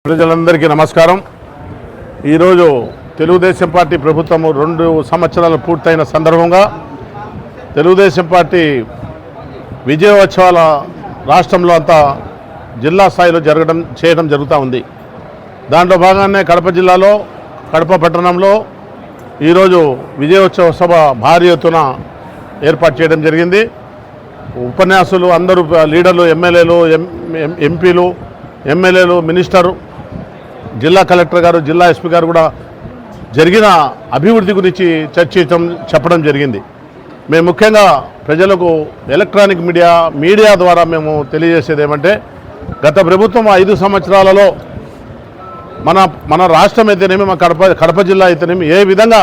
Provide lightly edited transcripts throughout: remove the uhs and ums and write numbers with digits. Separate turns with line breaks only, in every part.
ప్రజలందరికీ నమస్కారం। ఈరోజు తెలుగుదేశం పార్టీ ప్రభుత్వం 2 సంవత్సరాలు పూర్తయిన సందర్భంగా తెలుగుదేశం పార్టీ విజయోత్సవాల రాష్ట్రంలో అంతా జిల్లా స్థాయిలో చేయడం జరుగుతూ ఉంది। దాంట్లో భాగంగానే కడప జిల్లాలో కడప పట్టణంలో ఈరోజు విజయోత్సవ సభ భారీ ఎత్తున ఏర్పాటు చేయడం జరిగింది। ఉపన్యాసులు అందరూ లీడర్లు, ఎమ్మెల్యేలు, ఎంపీలు, ఎమ్మెల్యేలు, మినిస్టర్, జిల్లా కలెక్టర్ గారు, జిల్లా ఎస్పీ గారు కూడా జరిగిన అభివృద్ధి గురించి చెప్పడం జరిగింది। మేము ముఖ్యంగా ప్రజలకు ఎలక్ట్రానిక్ మీడియా ద్వారా మేము తెలియజేసేది ఏమంటే, గత ప్రభుత్వం 5 సంవత్సరాలలో మన రాష్ట్రం అయితేనేమి, మన కడప జిల్లా అయితేనేమి ఏ విధంగా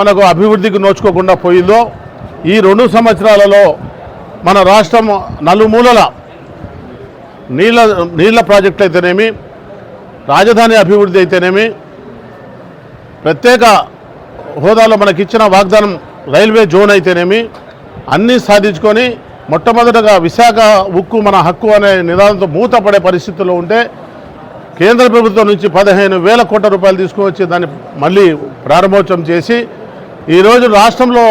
మనకు అభివృద్ధికి నోచుకోకుండా పోయిందో, ఈ 2 సంవత్సరాలలో మన రాష్ట్రం నలుమూలల నీళ్ళ ప్రాజెక్టులు అయితేనేమి, రాజధాని అభివృద్ధి అయితేనేమి, ప్రత్యేక హోదాలో మనకిచ్చిన వాగ్దానం రైల్వే జోన్ అయితేనేమి అన్నీ సాధించుకొని మొట్టమొదటగా విశాఖ ఉక్కు మన హక్కు అనే నినాదంతో మూతపడే పరిస్థితుల్లో ఉంటే, కేంద్ర ప్రభుత్వం నుంచి 15,000 కోట్ల రూపాయలు తీసుకువచ్చి దాన్ని మళ్ళీ ప్రారంభోత్సవం చేసి ఈరోజు రాష్ట్రంలో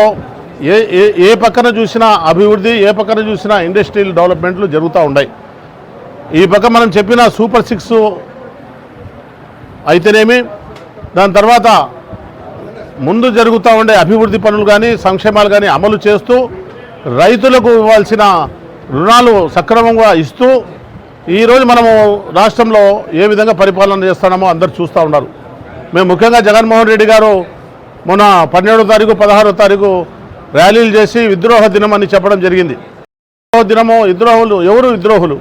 ఏ పక్కన చూసినా అభివృద్ధి, ఏ పక్కన చూసినా ఇండస్ట్రియల్ డెవలప్మెంట్లు జరుగుతూ ఉన్నాయి। ఈ పక్క మనం చెప్పిన సూపర్ 6 అయితేనేమి, దాని తర్వాత ముందు జరుగుతూ ఉండే అభివృద్ధి పనులు కానీ, సంక్షేమాలు కానీ అమలు చేస్తూ రైతులకు ఇవ్వాల్సిన రుణాలు సక్రమంగా ఇస్తూ ఈరోజు మనము రాష్ట్రంలో ఏ విధంగా పరిపాలన చేస్తున్నామో అందరూ చూస్తూ ఉన్నారు। మేము ముఖ్యంగా జగన్మోహన్ రెడ్డి గారు మొన్న 12వ తారీఖు, 16వ తారీఖు ర్యాలీలు చేసి విద్రోహ దినం అని చెప్పడం జరిగింది। దినము ఎవరు విద్రోహులు?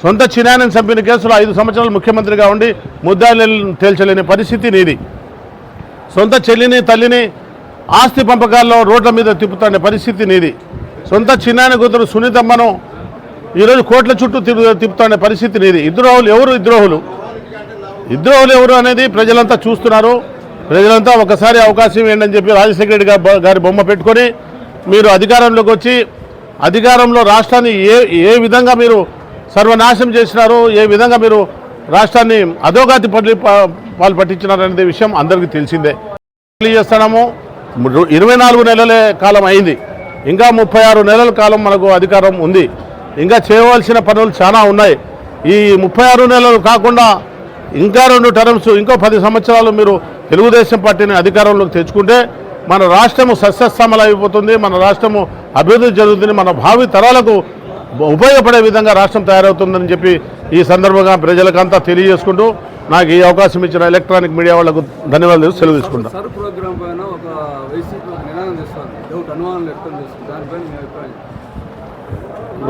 సొంత చిన్నాయనని చంపిన కేసులో 5 సంవత్సరాలు ముఖ్యమంత్రిగా ఉండి ముద్దాయిలను తేల్చలేని పరిస్థితి నీది। సొంత చెల్లిని, తల్లిని ఆస్తి పంపకాల్లో రోడ్ల మీద తిప్పుతున్న పరిస్థితి నీది। సొంత చిన్నాయన కూతురు సునీతమ్మను ఈరోజు కోట్ల చుట్టూ తిప్పుతున్న పరిస్థితి నీది। ఇద్రోహులు ఎవరు అనేది ప్రజలంతా చూస్తున్నారు। ప్రజలంతా ఒకసారి అవకాశం ఏంటని చెప్పి రాజశేఖర రెడ్డి గారి బొమ్మ పెట్టుకొని మీరు అధికారంలోకి వచ్చి అధికారంలో రాష్ట్రాన్ని ఏ విధంగా మీరు సర్వనాశనం చేసినారు, ఏ విధంగా మీరు రాష్ట్రాన్ని అధోగతి పాలు పట్టించినారనే విషయం అందరికీ తెలిసిందే। తెలియజేస్తున్నాము, 24 నెలలే కాలం అయింది, ఇంకా 36 నెలల కాలం మనకు అధికారం ఉంది। ఇంకా చేయవలసిన పనులు చాలా ఉన్నాయి। ఈ 36 నెలలు కాకుండా ఇంకా 2 టర్మ్స్, ఇంకో 10 సంవత్సరాలు మీరు తెలుగుదేశం పార్టీని అధికారంలోకి తెచ్చుకుంటే మన రాష్ట్రము సస్యశ్యామలైపోతుంది, మన రాష్ట్రము అభివృద్ధి జరుగుతుంది, మన భావి తరాలకు ఉపయోగపడే విధంగా రాష్ట్రం తయారవుతుందని చెప్పి ఈ సందర్భంగా ప్రజలకంతా తెలియజేసుకుంటూ నాకు ఈ అవకాశం ఇచ్చిన ఎలక్ట్రానిక్ మీడియా వాళ్లకు ధన్యవాదాలు సెలవు తీసుకుంటాను।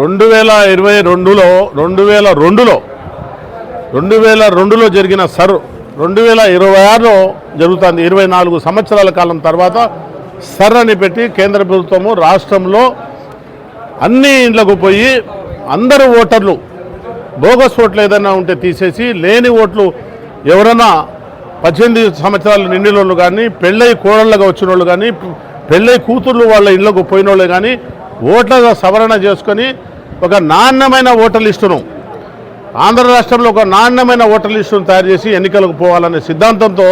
2022లో జరిగిన 2026లో జరుగుతుంది। 24 సంవత్సరాల కాలం తర్వాత అని పెట్టి కేంద్ర ప్రభుత్వము రాష్ట్రంలో అన్ని ఇండ్లకు పోయి అందరూ ఓటర్లు బోగస్ ఓట్లు ఏదైనా ఉంటే తీసేసి, లేని ఓట్లు ఎవరైనా 18 సంవత్సరాలు నిండిన వాళ్ళు కానీ, పెళ్ళై కోడళ్ళగా వచ్చిన వాళ్ళు కానీ, పెళ్ళై కూతుర్లు వాళ్ళ ఇళ్లకు పోయిన వాళ్ళు కానీ ఓట్ల సవరణ చేసుకొని ఒక నాణ్యమైన ఓటర్ లిస్టును, ఆంధ్ర రాష్ట్రంలో ఒక నాణ్యమైన ఓటర్ లిస్టును తయారు చేసి ఎన్నికలకు పోవాలనే సిద్ధాంతంతో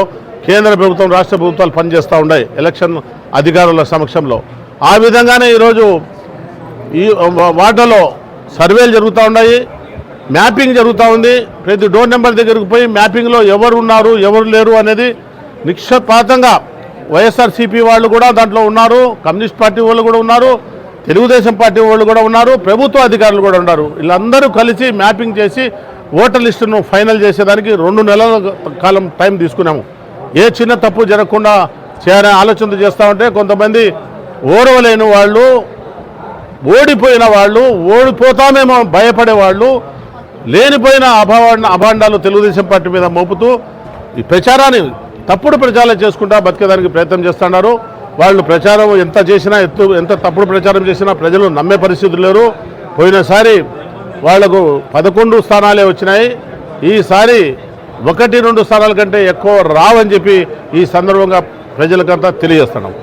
కేంద్ర ప్రభుత్వం, రాష్ట్ర ప్రభుత్వాలు పనిచేస్తూ ఉన్నాయి ఎలక్షన్ అధికారుల సమక్షంలో। ఆ విధంగానే ఈరోజు ఈ వార్డులో సర్వేలు జరుగుతూ ఉన్నాయి, మ్యాపింగ్ జరుగుతూ ఉంది। ప్రతి డోర్ నెంబర్ దగ్గరకు పోయి మ్యాపింగ్లో ఎవరు ఉన్నారు, ఎవరు లేరు అనేది నిక్షపాతంగా వైఎస్ఆర్సీపీ వాళ్ళు కూడా దాంట్లో ఉన్నారు, కమ్యూనిస్ట్ పార్టీ వాళ్ళు కూడా ఉన్నారు, తెలుగుదేశం పార్టీ వాళ్ళు కూడా ఉన్నారు, ప్రభుత్వ అధికారులు కూడా ఉన్నారు। వీళ్ళందరూ కలిసి మ్యాపింగ్ చేసి ఓటర్ లిస్టును ఫైనల్ చేసేదానికి 2 నెలల కాలం టైం తీసుకున్నాము। ఏ చిన్న తప్పు జరగకుండా చేయాలనే ఆలోచన చేస్తూ ఉంటే కొంతమంది ఓడవలేని వాళ్ళు, ఓడిపోయిన వాళ్ళు, ఓడిపోతామేమో భయపడేవాళ్ళు లేనిపోయిన అభాండాలు తెలుగుదేశం పార్టీ మీద మోపుతూ ఈ ప్రచారాన్ని తప్పుడు ప్రచారం చేసుకుంటా బతికేదానికి ప్రయత్నం చేస్తున్నారు। వాళ్ళు ప్రచారం ఎంత తప్పుడు ప్రచారం చేసినా ప్రజలు నమ్మే పరిస్థితులు లేరు। పోయినసారి వాళ్లకు 11 స్థానాలే వచ్చినాయి, ఈసారి 1-2 స్థానాల కంటే ఎక్కువ రావని చెప్పి ఈ సందర్భంగా ప్రజలకంతా తెలియజేస్తున్నాం।